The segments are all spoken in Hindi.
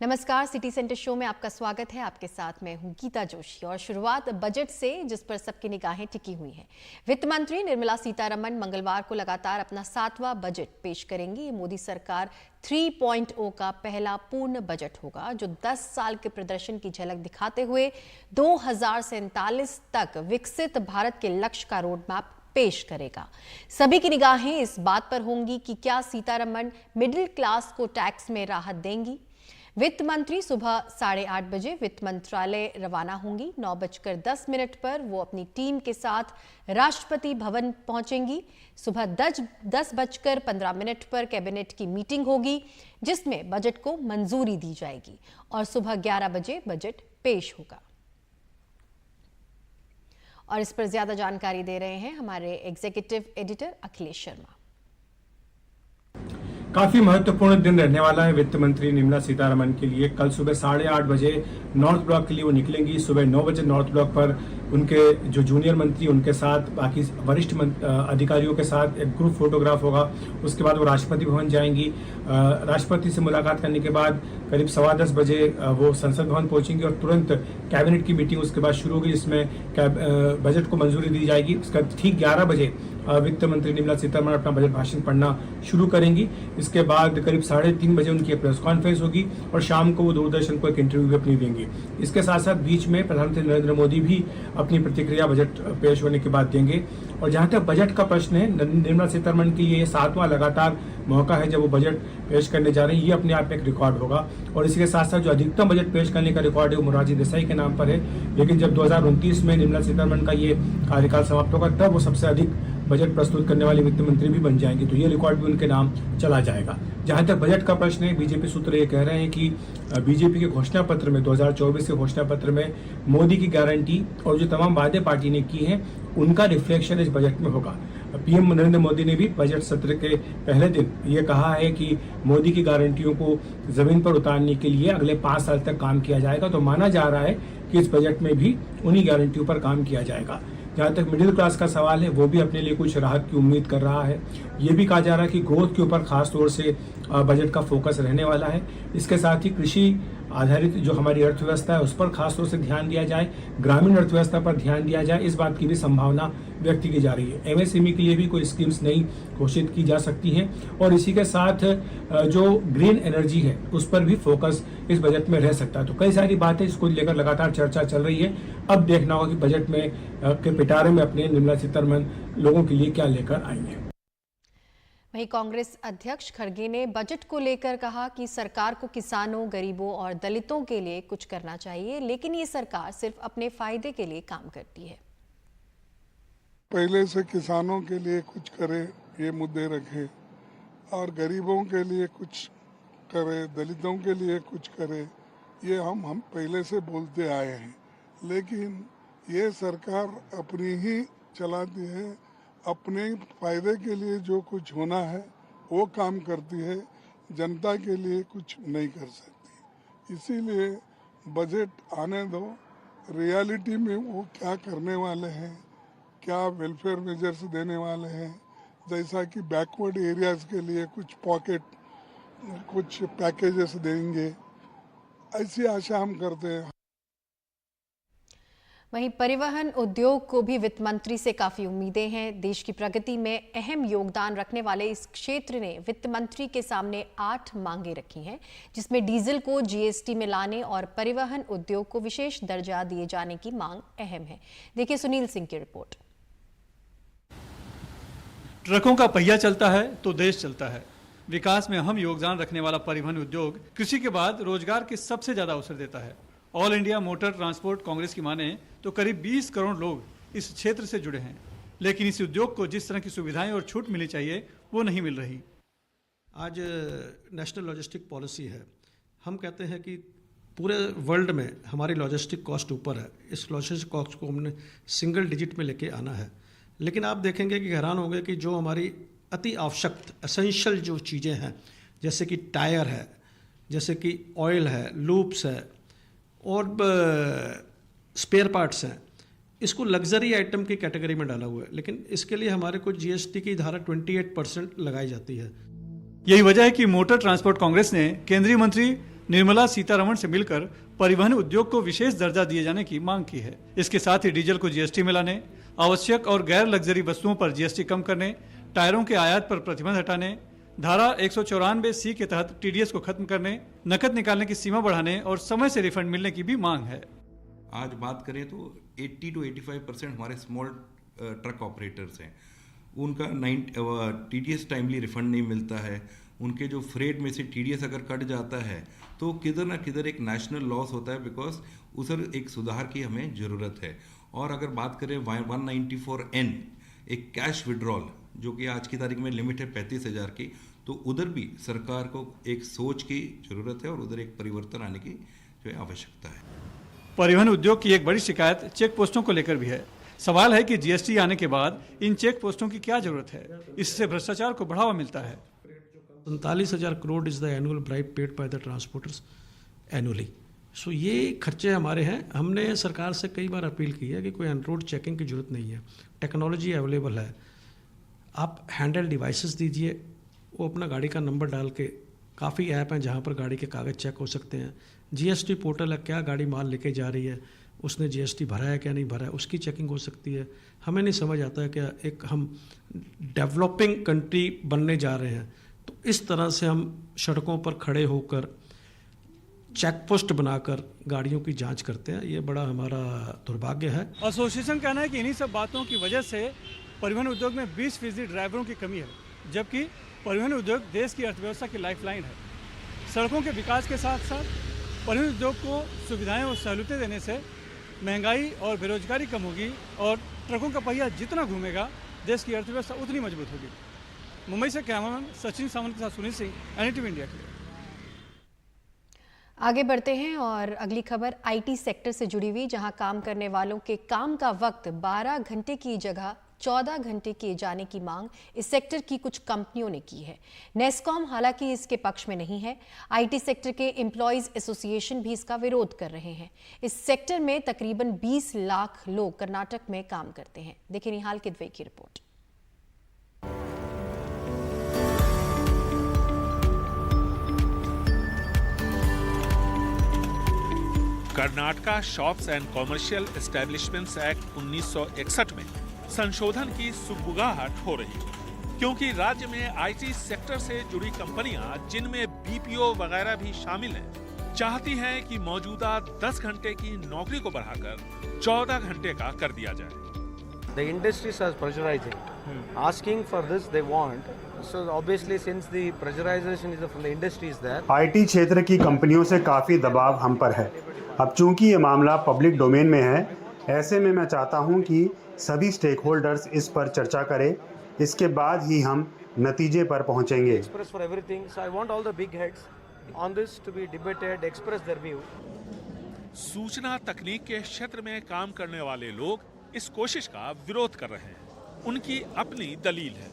नमस्कार, सिटी सेंटर शो में आपका स्वागत है। आपके साथ मैं हूं गीता जोशी और शुरुआत बजट से, जिस पर सबकी निगाहें टिकी हुई हैं। वित्त मंत्री निर्मला सीतारमण मंगलवार को लगातार अपना 7वां बजट पेश करेंगी। ये मोदी सरकार 3.0 का पहला पूर्ण बजट होगा, जो 10 साल के प्रदर्शन की झलक दिखाते हुए 2047 तक विकसित भारत के लक्ष्य का रोड मैप पेश करेगा। सभी की निगाहें इस बात पर होंगी कि क्या सीतारमण मिडिल क्लास को टैक्स में राहत देंगी। वित्त मंत्री सुबह 8:30 बजे वित्त मंत्रालय रवाना होंगी। 9:10 पर वो अपनी टीम के साथ राष्ट्रपति भवन पहुंचेंगी। सुबह 10:15 पर कैबिनेट की मीटिंग होगी, जिसमें बजट को मंजूरी दी जाएगी और सुबह 11 बजे बजट पेश होगा। और इस पर ज्यादा जानकारी दे रहे हैं हमारे एग्जीक्यूटिव एडिटर अखिलेश शर्मा। काफी महत्वपूर्ण दिन रहने वाला है वित्त मंत्री निर्मला सीतारमण के लिए। कल सुबह 8:30 बजे नॉर्थ ब्लॉक के लिए वो निकलेंगी। सुबह 9 बजे नॉर्थ ब्लॉक पर उनके जो जूनियर मंत्री, उनके साथ बाकी वरिष्ठ अधिकारियों के साथ एक ग्रुप फोटोग्राफ होगा। उसके बाद वो राष्ट्रपति भवन जाएंगी। राष्ट्रपति से मुलाकात करने के बाद करीब 10:15 बजे वो संसद भवन पहुंचेंगी और तुरंत कैबिनेट की मीटिंग उसके बाद शुरू होगी, जिसमें बजट को मंजूरी दी जाएगी। उसका ठीक 11 बजे वित्त मंत्री निर्मला सीतारमण अपना बजट भाषण पढ़ना शुरू करेंगी। इसके बाद करीब 3:30 बजे उनकी प्रेस कॉन्फ्रेंस होगी और शाम को वो दूरदर्शन को एक इंटरव्यू भी अपनी देंगे। इसके साथ साथ बीच में प्रधानमंत्री नरेंद्र मोदी भी अपनी प्रतिक्रिया बजट पेश होने के बाद देंगे। और जहां तक बजट का प्रश्न है, निर्मला सीतारमण के लिए ये 7वां लगातार मौका है जब वो बजट पेश करने जा रहे हैं। ये अपने आप में एक रिकॉर्ड होगा। और इसी के साथ साथ जो अधिकतम बजट पेश करने का रिकॉर्ड है वो मोरारजी देसाई के नाम पर है। लेकिन जब 2029 में निर्मला सीतारमण का ये कार्यकाल समाप्त होगा, तब वो सबसे अधिक बजट प्रस्तुत करने वाले वित्त मंत्री भी बन जाएंगे, तो ये रिकॉर्ड भी उनके नाम चला जाएगा। जहां तक बजट का प्रश्न है, बीजेपी सूत्र ये कह रहे हैं कि बीजेपी के घोषणा पत्र में 2024 के घोषणा पत्र में मोदी की गारंटी और जो तमाम वादे पार्टी ने की हैं, उनका रिफ्लेक्शन इस बजट में होगा। पीएम नरेंद्र मोदी ने भी बजट सत्र के पहले दिन ये कहा है कि मोदी की गारंटियों को जमीन पर उतारने के लिए अगले 5 साल तक काम किया जाएगा। तो माना जा रहा है कि इस बजट में भी उन्हीं गारंटियों पर काम किया जाएगा। जहाँ तक मिडिल क्लास का सवाल है, वो भी अपने लिए कुछ राहत की उम्मीद कर रहा है। ये भी कहा जा रहा है कि ग्रोथ के ऊपर खास तौर से बजट का फोकस रहने वाला है। इसके साथ ही कृषि आधारित जो हमारी अर्थव्यवस्था है उस पर खास तौर से ध्यान दिया जाए, ग्रामीण अर्थव्यवस्था पर ध्यान दिया जाए, इस बात की भी संभावना व्यक्त की जा रही है। एमएसएमई के लिए भी कोई स्कीम्स नई घोषित की जा सकती हैं। और इसी के साथ जो ग्रीन एनर्जी है उस पर भी फोकस इस बजट में रह सकता है। तो कई सारी बातें इसको लेकर लगातार चर्चा चल रही है। अब देखना होगा कि बजट में के पिटारे में अपने निर्मला सीतारमण लोगों के लिए क्या लेकर आएंगे। वहीं कांग्रेस अध्यक्ष खड़गे ने बजट को लेकर कहा कि सरकार को किसानों, गरीबों और दलितों के लिए कुछ करना चाहिए, लेकिन ये सरकार सिर्फ अपने फायदे के लिए काम करती है। पहले से किसानों के लिए कुछ करे, ये मुद्दे रखे, और गरीबों के लिए कुछ करे, दलितों के लिए कुछ करे, ये हम पहले से बोलते आए हैं। लेकिन ये सरकार अपनी ही चलाती है, अपने फायदे के लिए जो कुछ होना है वो काम करती है, जनता के लिए कुछ नहीं कर सकती। इसीलिए बजट आने दो, रियलिटी में वो क्या करने वाले हैं, क्या वेलफेयर मेजर्स देने वाले हैं, जैसा कि बैकवर्ड एरियाज के लिए कुछ पॉकेट, कुछ पैकेजेस देंगे, ऐसी आशा हम करते हैं। वहीं परिवहन उद्योग को भी वित्त मंत्री से काफी उम्मीदें हैं। देश की प्रगति में अहम योगदान रखने वाले इस क्षेत्र ने वित्त मंत्री के सामने 8 मांगे रखी हैं, जिसमें डीजल को जीएसटी में लाने और परिवहन उद्योग को विशेष दर्जा दिए जाने की मांग अहम है। देखिए सुनील सिंह की रिपोर्ट। ट्रकों का पहिया चलता है तो देश चलता है। विकास में अहम योगदान रखने वाला परिवहन उद्योग कृषि के बाद रोजगार के सबसे ज्यादा अवसर देता है। All India motor transport Congress की माने तो करीब 20 करोड़ लोग इस क्षेत्र से जुड़े हैं, लेकिन इस उद्योग को जिस तरह की सुविधाएं और छूट मिलनी चाहिए वो नहीं मिल रही। आज नेशनल लॉजिस्टिक पॉलिसी है। हम कहते हैं कि पूरे वर्ल्ड में हमारी लॉजिस्टिक कॉस्ट ऊपर है। इस लॉजिस्टिक कॉस्ट को हमने सिंगल डिजिट में लेके आना है। लेकिन आप देखेंगे कि हैरान होंगे कि जो हमारी अति आवश्यक एसेंशियल जो चीज़ें हैं, जैसे कि टायर है, जैसे कि ऑयल है, लूप्स है और स्पेयर पार्ट्स हैं, इसको लग्जरी आइटम की कैटेगरी में डाला हुआ है। लेकिन इसके लिए हमारे को जीएसटी की धारा 28% लगाई जाती है। यही वजह है कि मोटर ट्रांसपोर्ट कांग्रेस ने केंद्रीय मंत्री निर्मला सीतारमण से मिलकर परिवहन उद्योग को विशेष दर्जा दिए जाने की मांग की है। इसके साथ ही डीजल को जीएसटी में लाने, आवश्यक और गैर लग्जरी वस्तुओं पर जीएसटी कम करने, टायरों के आयात पर प्रतिबंध हटाने, धारा 194C के तहत टीडीएस को खत्म करने, नकद निकालने की सीमा बढ़ाने और समय से रिफंड मिलने की भी मांग है। आज बात करें तो 80 to 85% हमारे स्मॉल ट्रक ऑपरेटर्स हैं, उनका टीडीएस टाइमली रिफंड नहीं मिलता है। उनके जो फ्रेट में से टीडीएस अगर कट जाता है तो किधर ना किधर एक नेशनल लॉस होता है, बिकॉज उधर एक सुधार की हमें ज़रूरत है। और अगर बात करें 194N, एक कैश विड्रॉल जो कि आज की तारीख में लिमिट है 35,000 की, तो उधर भी सरकार को एक सोच की ज़रूरत है और उधर एक परिवर्तन आने की जो है आवश्यकता है। परिवहन उद्योग की एक बड़ी शिकायत चेक पोस्टों को लेकर भी है। सवाल है कि जीएसटी आने के बाद इन चेक पोस्टों की क्या जरूरत है, इससे भ्रष्टाचार को बढ़ावा मिलता है। 39,000 crore is the annual bribe paid by the transporters annually. So ये खर्चे हमारे हैं। हमने सरकार से कई बार अपील की है कि कोई ऑन रोड चेकिंग की जरूरत नहीं है, टेक्नोलॉजी अवेलेबल है, आप हैंडल डिवाइसेस दीजिए, वो अपना गाड़ी का नंबर डाल के, काफ़ी ऐप हैं जहाँ पर गाड़ी के कागज़ चेक हो सकते हैं। जीएसटी पोर्टल है, क्या गाड़ी माल लेके जा रही है, उसने जीएसटी भरा है क्या नहीं भरा है, उसकी चेकिंग हो सकती है। हमें नहीं समझ आता है कि एक हम डेवलपिंग कंट्री बनने जा रहे हैं तो इस तरह से हम सड़कों पर खड़े होकर चेक पोस्ट बनाकर गाड़ियों की जांच करते हैं, ये बड़ा हमारा दुर्भाग्य है। एसोसिएशन कहना है कि इन्हीं सब बातों की वजह से परिवहन उद्योग में 20% ड्राइवरों की कमी है, जबकि परिवहन उद्योग देश की अर्थव्यवस्था की लाइफलाइन है। सड़कों के विकास के साथ साथ परिवहन उद्योग को सुविधाएं और सहूलियतें देने से महंगाई और बेरोजगारी कम होगी और ट्रकों का पहिया जितना घूमेगा देश की अर्थव्यवस्था उतनी मजबूत होगी। मुंबई से कैमरामैन सचिन सावंत के साथ सुनील सिंह, एनडीटीवी इंडिया के लिए। आगे बढ़ते हैं और अगली खबर आईटी सेक्टर से जुड़ी हुई, जहां काम करने वालों के काम का वक्त 12 घंटे की जगह 14 घंटे किए जाने की मांग इस सेक्टर की कुछ कंपनियों ने की है। नेस्कॉम हालांकि इसके पक्ष में नहीं है। आईटी सेक्टर के एम्प्लॉयज एसोसिएशन भी इसका विरोध कर रहे हैं। इस सेक्टर में तकरीबन 20 लाख लोग कर्नाटक में काम करते हैं। देखिए निहाल किदवई की report. Karnataka shops and commercial establishments act 1961 में संशोधन की सुगबुगाहट हो रही है, क्योंकि राज्य में आईटी सेक्टर से जुड़ी कंपनियां, जिनमें बीपीओ वगैरह भी शामिल हैं, चाहती हैं कि मौजूदा 10 घंटे की नौकरी को बढ़ाकर 14 घंटे का कर दिया जाए। The industries are pressurizing, asking for this they want. So obviously since the pressurization is from the industries there. IT क्षेत्र की कंपनियों से काफ़ी दबाव हम पर है। अब चूंकि ये मामला पब्लिक डोमेन में है, ऐसे में मैं चाहता हूं कि सभी स्टेक होल्डर्स इस पर चर्चा करें, इसके बाद ही हम नतीजे पर पहुंचेंगे। Express for everything. So I want all the big heads on this to be debated, express their view. सूचना तकनीक के क्षेत्र में काम करने वाले लोग इस कोशिश का विरोध कर रहे हैं। उनकी अपनी दलील है,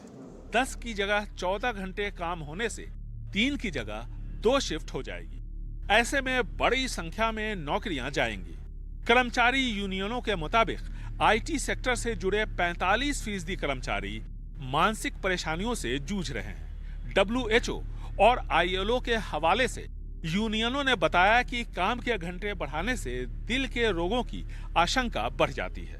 10 की जगह 14 घंटे काम होने से 3 की जगह 2 शिफ्ट हो जाएगी। ऐसे में बड़ी संख्या में नौकरियां जाएंगी। कर्मचारी यूनियनों के मुताबिक आईटी सेक्टर से जुड़े 45% कर्मचारी मानसिक परेशानियों से जूझ रहे हैं। WHO और ILO के हवाले से यूनियनों ने बताया कि काम के घंटे बढ़ाने से दिल के रोगों की आशंका बढ़ जाती है।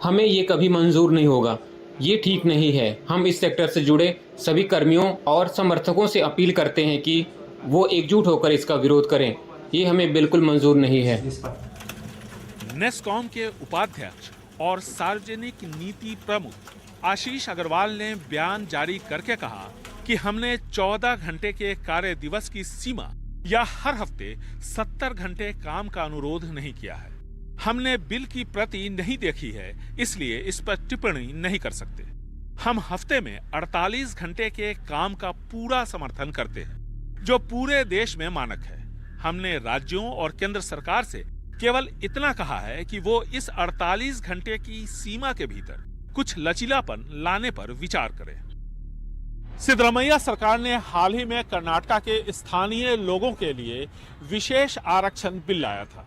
हमें ये कभी मंजूर नहीं होगा, ये ठीक नहीं है। हम इस सेक्टर से जुड़े सभी कर्मियों और समर्थकों से अपील करते हैं कि वो एकजुट होकर इसका विरोध करें। ये हमें बिल्कुल मंजूर नहीं है। नेस्कॉम के उपाध्यक्ष और सार्वजनिक नीति प्रमुख आशीष अग्रवाल ने बयान जारी करके कहा कि हमने 14 घंटे के कार्य दिवस की सीमा या हर हफ्ते 70 घंटे काम का अनुरोध नहीं किया है। हमने बिल की प्रति नहीं देखी है, इसलिए इस पर टिप्पणी नहीं कर सकते। हम हफ्ते में 48 घंटे के काम का पूरा समर्थन करते हैं, जो पूरे देश में मानक है। हमने राज्यों और केंद्र सरकार से केवल इतना कहा है कि वो इस 48 घंटे की सीमा के भीतर कुछ लचीलापन लाने पर विचार करें। सिद्धरामैया सरकार ने हाल ही में कर्नाटका के स्थानीय लोगों के लिए विशेष आरक्षण बिल लाया था।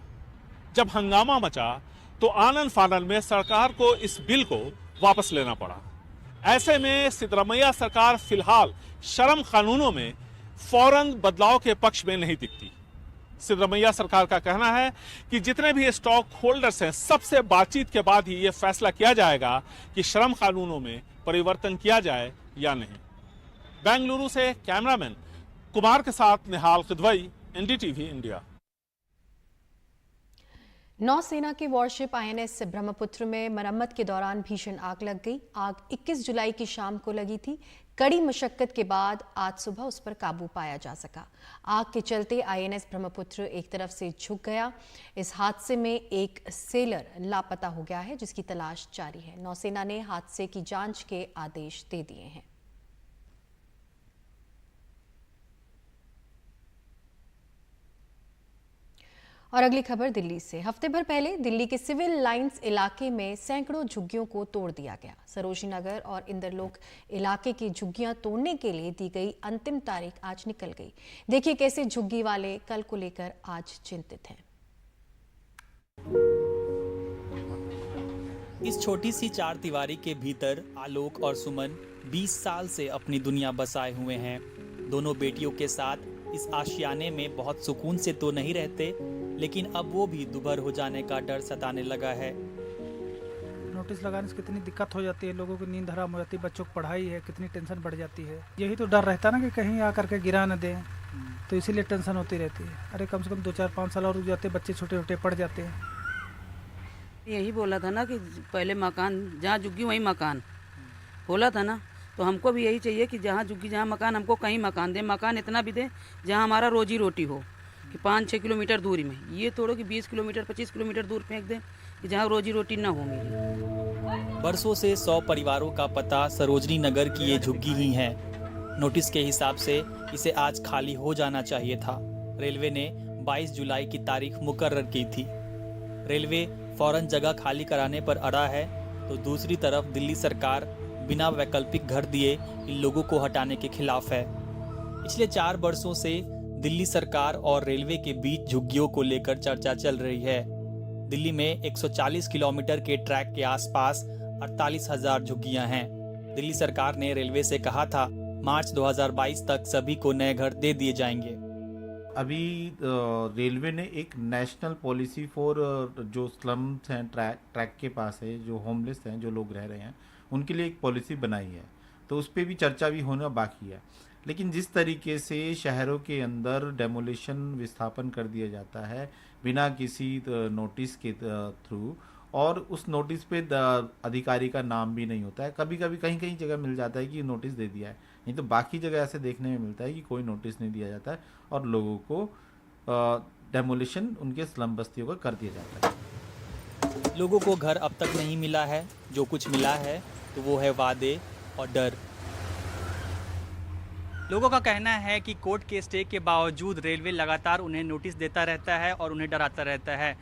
जब हंगामा मचा तो आनन फानन में सरकार को इस बिल को वापस लेना पड़ा। ऐसे में सिद्धरामैया सरकार फिलहाल श्रम कानूनों में फौरन बदलाव के पक्ष में नहीं दिखती। सिद्धरमैया सरकार का कहना है कि जितने भी स्टॉक होल्डर्स हैं, सबसे बातचीत के बाद ही यह फैसला किया जाएगा कि श्रम कानूनों में परिवर्तन किया जाए या नहीं। बेंगलुरु से कैमरामैन कुमार के साथ निहाल किदवई, एनडीटीवी इंडिया। नौसेना की वॉरशिप आईएनएस ब्रह्मपुत्र में मरम्मत के दौरान भीषण आग लग गई। आग 21 जुलाई की शाम को लगी थी। कड़ी मशक्कत के बाद आज सुबह उस पर काबू पाया जा सका। आग के चलते आईएनएस ब्रह्मपुत्र एक तरफ से झुक गया। इस हादसे में एक सेलर लापता हो गया है, जिसकी तलाश जारी है। नौसेना ने हादसे की जांच के आदेश दे दिए हैं। और अगली खबर दिल्ली से। हफ्ते भर पहले दिल्ली के सिविल लाइंस इलाके में सैकड़ों झुग्गियों को तोड़ दिया गया। सरोजनी नगर और इंदरलोक इलाके की झुग्गियां तोड़ने के लिए दी गई अंतिम तारीख आज निकल गई। देखिए कैसे झुग्गी वाले कल को लेकर आज चिंतित हैं। इस छोटी सी चार दीवारी के भीतर आलोक और सुमन 20 साल से अपनी दुनिया बसाए हुए हैं। दोनों बेटियों के साथ इस आशियाने में बहुत सुकून से तो नहीं रहते, लेकिन अब वो भी दुभर हो जाने का डर सताने लगा है। नोटिस लगाने से कितनी दिक्कत हो जाती है, लोगों की नींद हराम हो जाती है, बच्चों की पढ़ाई है, कितनी टेंशन बढ़ जाती है। यही तो डर रहता है ना कि कहीं आकर के गिरा न दें, तो इसीलिए टेंशन होती रहती है। अरे कम से कम 2-4-5 साल और रुक जाते, बच्चे छोटे छोटे पड़ जाते हैं। यही बोला था ना कि पहले मकान जहाँ झुग्गी वहीं मकान बोला था ना, तो हमको भी यही चाहिए कि जहाँ झुग्गी जहाँ मकान, हमको कहीं मकान दे। मकान इतना भी दे जहाँ हमारा रोजी रोटी हो, कि 5-6 किलोमीटर दूरी में। ये तोड़ो कि 20 किलोमीटर 25 किलोमीटर दूर फेंक दें कि जहाँ रोजी रोटी ना हो मेरी। बरसों से 100 परिवारों का पता सरोजनी नगर की ये झुग्गी ही है। नोटिस के हिसाब से इसे आज खाली हो जाना चाहिए था। रेलवे ने 22 जुलाई की तारीख मुकर्रर की थी। रेलवे फौरन जगह खाली कराने पर अड़ा है, तो दूसरी तरफ दिल्ली सरकार बिना वैकल्पिक घर दिए इन लोगों को हटाने के खिलाफ है। पिछले 4 वर्षों से दिल्ली सरकार और रेलवे के बीच झुग्गियों को लेकर चर्चा चल रही है। दिल्ली में 140 किलोमीटर के ट्रैक के आसपास 48,000 झुग्गियां हैं। दिल्ली सरकार ने रेलवे से कहा था मार्च 2022 तक सभी को नए घर दे दिए जाएंगे। अभी रेलवे ने एक नेशनल पॉलिसी फॉर जो स्लम्स हैं, ट्रैक के पास है, जो होमलेस हैं, जो लोग रह रहे हैं, उनके लिए एक पॉलिसी बनाई है। तो उस पर भी चर्चा भी होना बाकी है। लेकिन जिस तरीके से शहरों के अंदर डेमोलिशन विस्थापन कर दिया जाता है बिना किसी नोटिस के थ्रू, और उस नोटिस पे अधिकारी का नाम भी नहीं होता है। कभी कभी कहीं कहीं जगह मिल जाता है कि नोटिस दे दिया है, नहीं तो बाकी जगह ऐसे देखने में मिलता है कि कोई नोटिस नहीं दिया जाता है और लोगों को डेमोलिशन उनके स्लम बस्तियों का कर दिया जाता है। लोगों को घर अब तक नहीं मिला है। जो कुछ मिला है तो वो है वादे और डर। लोगों का कहना है कि कोर्ट के स्टे के बावजूद रेलवे लगातार उन्हें नोटिस देता रहता है और उन्हें डराता रहता है।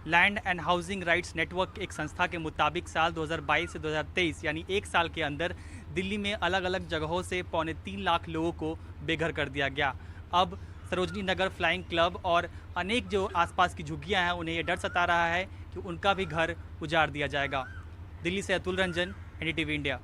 Land and housing rights network एक संस्था के मुताबिक साल 2022 से 2023 यानी 1 साल के अंदर दिल्ली में अलग अलग जगहों से 3.25 लाख लोगों को बेघर कर दिया गया। अब सरोजनी नगर फ्लाइंग क्लब और अनेक जो आसपास की झुग्गियां हैं, उन्हें ये डर सता रहा है कि उनका भी घर उजाड़ दिया जाएगा। दिल्ली से अतुल रंजन, एनडीटीवी इंडिया।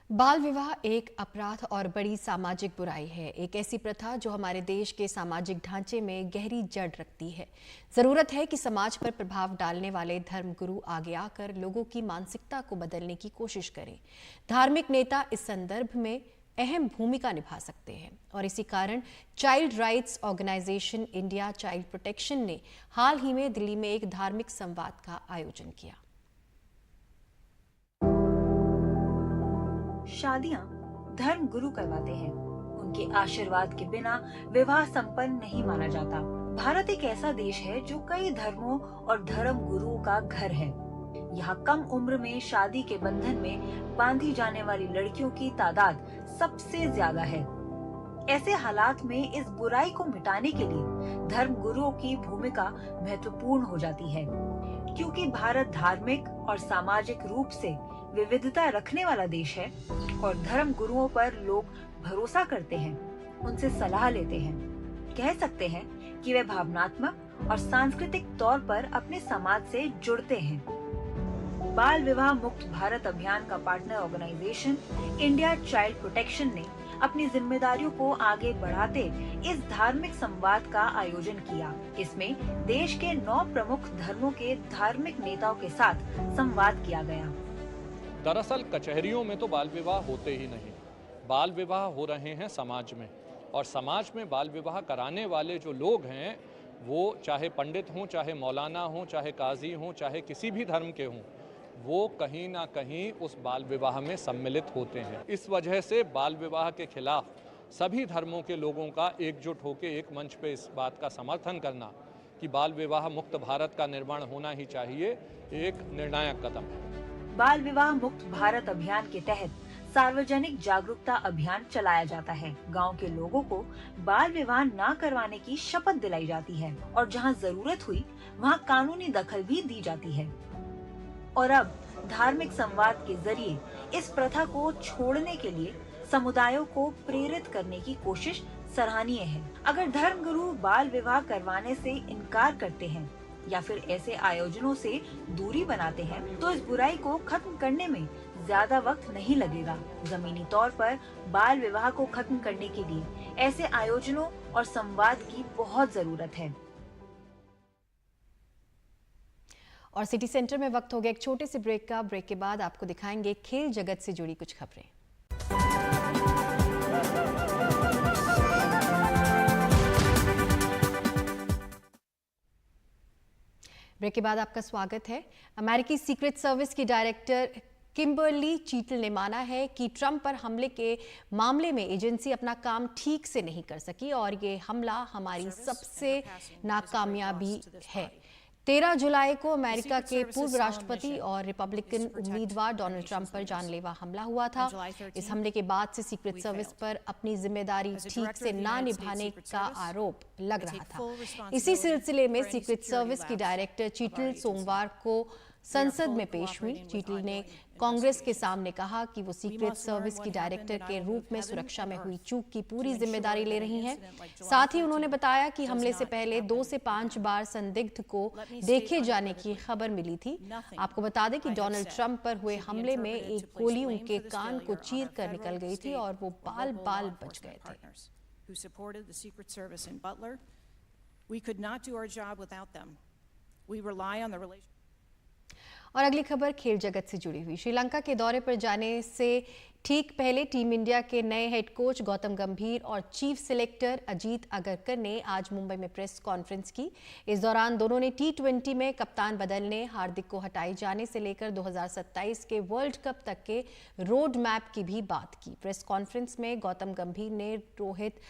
बाल विवाह एक अपराध और बड़ी सामाजिक बुराई है। एक ऐसी प्रथा जो हमारे देश के सामाजिक ढांचे में गहरी जड़ रखती है। जरूरत है कि समाज पर प्रभाव डालने वाले धर्मगुरु आगे आकर लोगों की मानसिकता को बदलने की कोशिश करें। धार्मिक नेता इस संदर्भ में अहम भूमिका निभा सकते हैं और इसी कारण child rights organisation India child protection ने हाल ही में दिल्ली में एक धार्मिक संवाद का आयोजन किया। शादियां धर्म गुरु करवाते हैं। उनके आशीर्वाद के बिना विवाह संपन्न नहीं माना जाता। भारत एक ऐसा देश है जो कई धर्मों और धर्म गुरुओं का घर है। यहाँ कम उम्र में शादी के बंधन में बांधी जाने वाली लड़कियों की तादाद सबसे ज्यादा है। ऐसे हालात में इस बुराई को मिटाने के लिए धर्म गुरुओं की भूमिका महत्वपूर्ण हो जाती है। क्योंकि भारत धार्मिक और सामाजिक रूप से विविधता रखने वाला देश है और धर्म गुरुओं पर लोग भरोसा करते हैं, उनसे सलाह लेते हैं। कह सकते हैं कि वे भावनात्मक और सांस्कृतिक तौर पर अपने समाज से जुड़ते हैं। बाल विवाह मुक्त भारत अभियान का partner organisation India child protection ने अपनी जिम्मेदारियों को आगे बढ़ाते इस धार्मिक संवाद का आयोजन किया। इसमें देश के 9 प्रमुख धर्मों के धार्मिक नेताओं के साथ संवाद किया गया। दरअसल कचहरियों में तो बाल विवाह होते ही नहीं, बाल विवाह हो रहे हैं समाज में, और समाज में बाल विवाह कराने वाले जो लोग हैं वो चाहे पंडित हों, चाहे मौलाना हों, चाहे काजी हों, चाहे किसी भी धर्म के हों, वो कहीं ना कहीं उस बाल विवाह में सम्मिलित होते हैं। इस वजह से बाल विवाह के खिलाफ सभी धर्मों के लोगों का एकजुट होकर एक मंच पे इस बात का समर्थन करना कि बाल विवाह मुक्त भारत का निर्माण होना ही चाहिए, एक निर्णायक कदम है। बाल विवाह मुक्त भारत अभियान के तहत सार्वजनिक जागरूकता अभियान चलाया जाता है। गांव के लोगों को बाल विवाह न करवाने की शपथ दिलाई जाती है और जहां जरूरत हुई वहां कानूनी दखल भी दी जाती है। और अब धार्मिक संवाद के जरिए इस प्रथा को छोड़ने के लिए समुदायों को प्रेरित करने की कोशिश सराहनीय है। अगर धर्मगुरु बाल विवाह करवाने से इनकार करते हैं या फिर ऐसे आयोजनों से दूरी बनाते हैं तो इस बुराई को खत्म करने में ज्यादा वक्त नहीं लगेगा। जमीनी तौर पर बाल विवाह को खत्म करने के लिए ऐसे आयोजनों और संवाद की बहुत जरूरत है। और सिटी सेंटर में वक्त हो गया एक छोटे से ब्रेक का। ब्रेक के बाद आपको दिखाएंगे खेल जगत से जुड़ी कुछ खबरें। ब्रेक के बाद आपका स्वागत है। अमेरिकी सीक्रेट सर्विस की डायरेक्टर किम्बर्ली चीटल ने माना है कि ट्रंप पर हमले के मामले में एजेंसी अपना काम ठीक से नहीं कर सकी और ये हमला हमारी सबसे नाकामयाबी है। 13 जुलाई को अमेरिका के पूर्व राष्ट्रपति और रिपब्लिकन उम्मीदवार डोनाल्ड ट्रंप पर जानलेवा हमला हुआ था। इस हमले के बाद से सीक्रेट सर्विस पर अपनी जिम्मेदारी ठीक से ना निभाने का आरोप लग रहा था। इसी सिलसिले में सीक्रेट सर्विस की डायरेक्टर चीटल सोमवार को संसद में पेश हुई। चीटल ने कांग्रेस के सामने कहा कि वो सीक्रेट सर्विस की डायरेक्टर के रूप में सुरक्षा में हुई चूक की पूरी जिम्मेदारी ले रही हैं। साथ ही उन्होंने बताया कि हमले से पहले 2 से 5 बार संदिग्ध को देखे जाने की खबर मिली थी। आपको बता दें कि डोनाल्ड ट्रंप पर हुए हमले में एक गोली उनके कान को चीर कर निकल गई थी और वो बाल बाल बच गए थे। और अगली खबर खेल जगत से जुड़ी हुई। श्रीलंका के दौरे पर जाने से ठीक पहले टीम इंडिया के नए हेड कोच गौतम गंभीर और चीफ सिलेक्टर अजीत अगरकर ने आज मुंबई में प्रेस कॉन्फ्रेंस की। इस दौरान दोनों ने T20 में कप्तान बदलने, हार्दिक को हटाए जाने से लेकर 2027 के वर्ल्ड कप तक के रोड मैप की भी बात की। प्रेस कॉन्फ्रेंस में गौतम गंभीर ने रोहित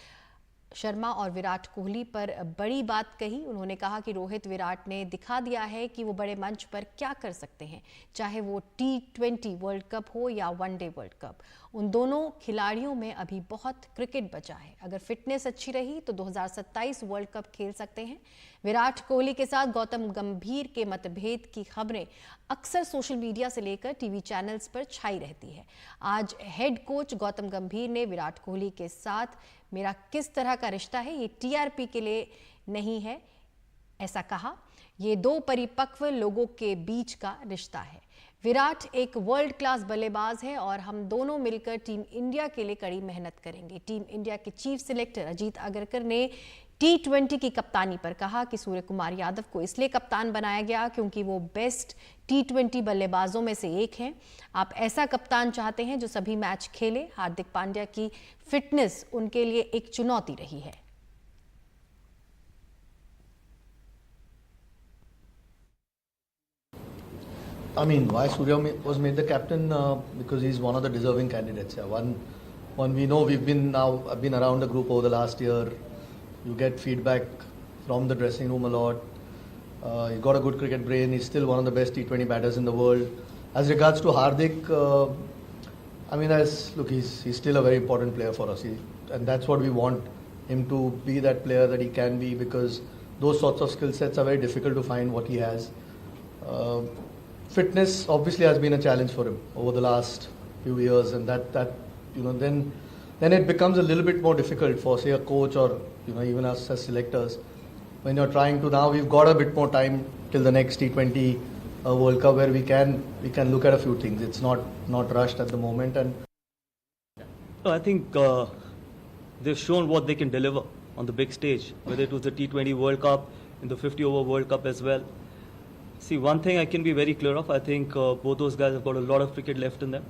शर्मा और विराट कोहली पर बड़ी बात कही। उन्होंने कहा कि रोहित विराट ने दिखा दिया है कि वो बड़े मंच पर क्या कर सकते हैं, चाहे वो T20 वर्ल्ड कप हो या वनडे वर्ल्ड कप। उन दोनों खिलाड़ियों में अभी बहुत क्रिकेट बचा है। अगर फिटनेस अच्छी रही तो 2027 वर्ल्ड कप खेल सकते हैं। विराट कोहली के साथ गौतम गंभीर के मतभेद की खबरें अक्सर सोशल मीडिया से लेकर टीवी चैनल्स पर छाई रहती है। आज हेड कोच गौतम गंभीर ने विराट कोहली के साथ मेरा किस तरह का रिश्ता है, ये TRP के लिए नहीं है, ऐसा कहा। ये 2 परिपक्व लोगों के बीच का रिश्ता है। विराट एक वर्ल्ड क्लास बल्लेबाज है और हम दोनों मिलकर टीम इंडिया के लिए कड़ी मेहनत करेंगे। टीम इंडिया के चीफ सिलेक्टर अजीत अगरकर ने T20 की कप्तानी पर कहा कि सूर्य कुमार यादव को इसलिए कप्तान बनाया गया क्योंकि वो बेस्ट T20 बल्लेबाजों में से एक हैं। आप ऐसा कप्तान चाहते हैं जो सभी मैच खेले। हार्दिक पांड्या की फिटनेस उनके लिए एक चुनौती रही है। I mean, why Surya was made the captain? Because he's one of the deserving candidates. Yeah. One we know I've been around the group over the last year. You get feedback from the dressing room a lot. He's got a good cricket brain. He's still one of the best T20 batters in the world. As regards to Hardik, I mean, he's still a very important player for us. And that's what we want him to be, that player that he can be, because those sorts of skill sets are very difficult to find what he has. Fitness obviously has been a challenge for him over the last few years, and that then it becomes a little bit more difficult for, say, a coach or even us as selectors when you're trying to. Now we've got a bit more time till the next T20 World Cup where we can look at a few things. It's not rushed at the moment, and I think they've shown what they can deliver on the big stage, whether it was the T20 World Cup, in the 50-over World Cup as well. See, one thing I can be very clear of, I think both those guys have got a lot of cricket left in them.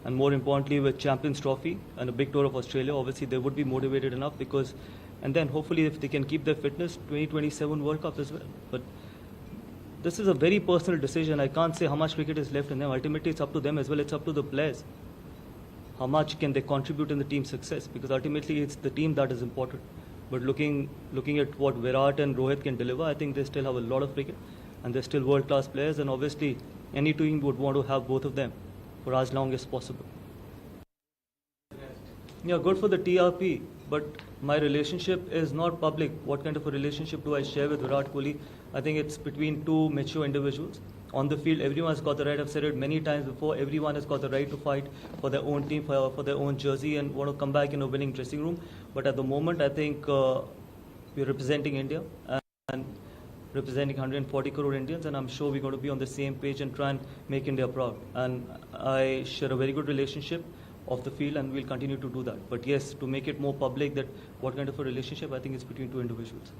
And more importantly, with Champions Trophy and a big tour of Australia, obviously they would be motivated enough because, and then hopefully if they can keep their fitness, 2027 World Cup as well. But this is a very personal decision. I can't say how much cricket is left in them. Ultimately, it's up to them as well. It's up to the players. How much can they contribute in the team's success? Because ultimately, it's the team that is important. But looking at what Virat and Rohit can deliver, I think they still have a lot of cricket, and they're still world-class players. And obviously, any team would want to have both of them for as long as possible. Yeah, good for the TRP, but my relationship is not public. What kind of a relationship do I share with Virat Kohli? I think it's between two mature individuals. On the field, everyone has got the right, I've said it many times before, everyone has got the right to fight for their own team, for their own jersey and want to come back in a winning dressing room. But at the moment, I think we're representing India and representing 140 crore Indians, and I'm sure we're going to be on the same page and try and make India proud. And I share a very good relationship off the field, and we'll continue to do that. But yes, to make it more public that what kind of a relationship, I think it's between two individuals.